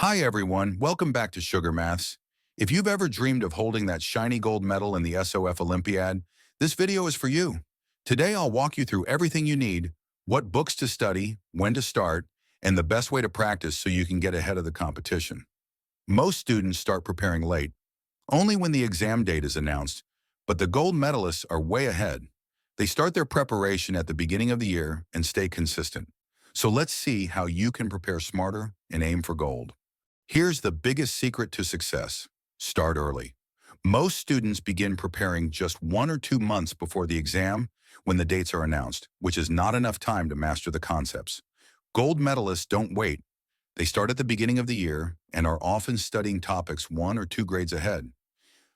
Hi everyone, welcome back to SugarMaths. If you've ever dreamed of holding that shiny gold medal in the SOF Olympiad, this video is for you. Today I'll walk you through everything you need, what books to study, when to start, and the best way to practice so you can get ahead of the competition. Most students start preparing late, only when the exam date is announced, but the gold medalists are way ahead. They start their preparation at the beginning of the year and stay consistent. So let's see how you can prepare smarter and aim for gold. Here's the biggest secret to success. Start early. Most students begin preparing just 1 or 2 months before the exam when the dates are announced, which is not enough time to master the concepts. Gold medalists don't wait. They start at the beginning of the year and are often studying topics 1 or 2 grades ahead.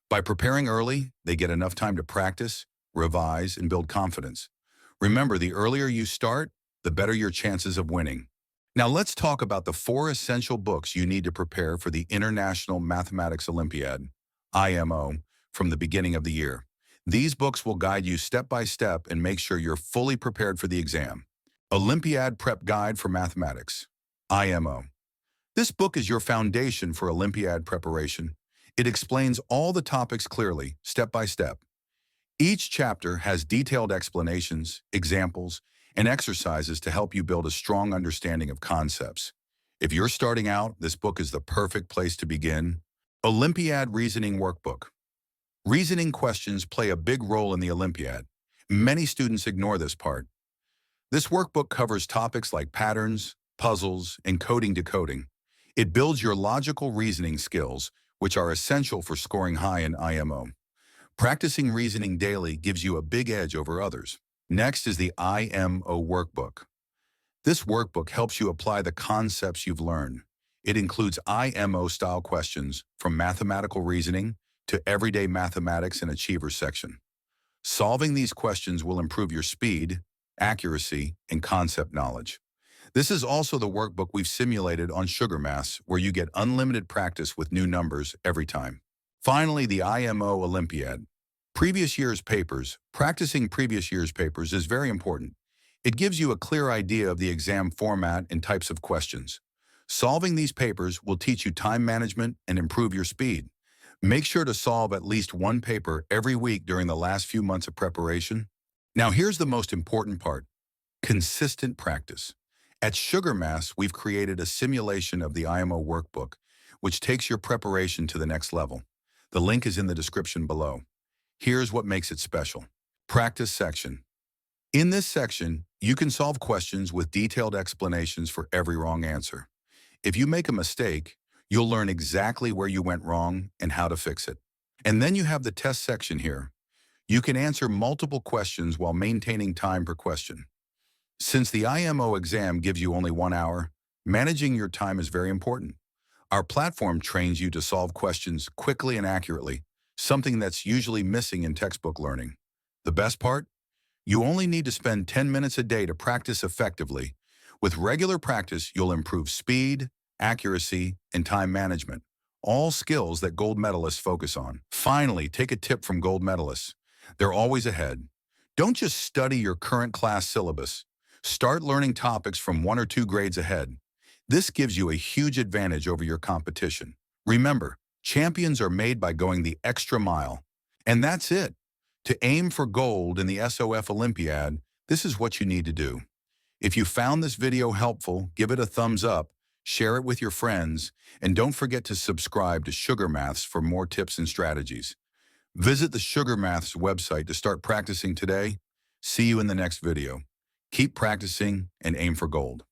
By preparing early, they get enough time to practice, revise, and build confidence. Remember, the earlier you start, the better your chances of winning. Now let's talk about the 4 essential books you need to prepare for the International Mathematics Olympiad, IMO, from the beginning of the year. These books will guide you step by step and make sure you're fully prepared for the exam. Olympiad Prep Guide for Mathematics, IMO. This book is your foundation for Olympiad preparation. It explains all the topics clearly, step by step. Each chapter has detailed explanations, examples, and exercises to help you build a strong understanding of concepts. If you're starting out, this book is the perfect place to begin. Olympiad Reasoning Workbook. Reasoning questions play a big role in the Olympiad. Many students ignore this part. This workbook covers topics like patterns, puzzles, and coding decoding. It builds your logical reasoning skills, which are essential for scoring high in IMO. Practicing reasoning daily gives you a big edge over others. Next is the IMO Workbook. This workbook helps you apply the concepts you've learned. It includes IMO-style questions from mathematical reasoning to everyday mathematics and achievers section. Solving these questions will improve your speed, accuracy, and concept knowledge. This is also the workbook we've simulated on SugarMaths, where you get unlimited practice with new numbers every time. Finally, the IMO Olympiad. Previous year's papers. Practicing previous year's papers is very important. It gives you a clear idea of the exam format and types of questions. Solving these papers will teach you time management and improve your speed. Make sure to solve at least one paper every week during the last few months of preparation. Now here's the most important part: consistent practice. At SugarMaths, we've created a simulation of the IMO workbook, which takes your preparation to the next level. The link is in the description below. Here's what makes it special. Practice section. In this section, you can solve questions with detailed explanations for every wrong answer. If you make a mistake, you'll learn exactly where you went wrong and how to fix it. And then you have the test section here. You can answer multiple questions while maintaining time per question. Since the IMO exam gives you only 1 hour, managing your time is very important. Our platform trains you to solve questions quickly and accurately, something that's usually missing in textbook learning. The best part? You only need to spend 10 minutes a day to practice effectively. With regular practice, you'll improve speed, accuracy, and time management, all skills that gold medalists focus on. Finally, take a tip from gold medalists. They're always ahead. Don't just study your current class syllabus. Start learning topics from 1 or 2 grades ahead. This gives you a huge advantage over your competition. Remember, champions are made by going the extra mile. And that's it. To aim for gold in the SOF Olympiad, this is what you need to do. If you found this video helpful, give it a thumbs up, share it with your friends, and don't forget to subscribe to SugarMaths for more tips and strategies. Visit the SugarMaths website to start practicing today. See you in the next video. Keep practicing and aim for gold.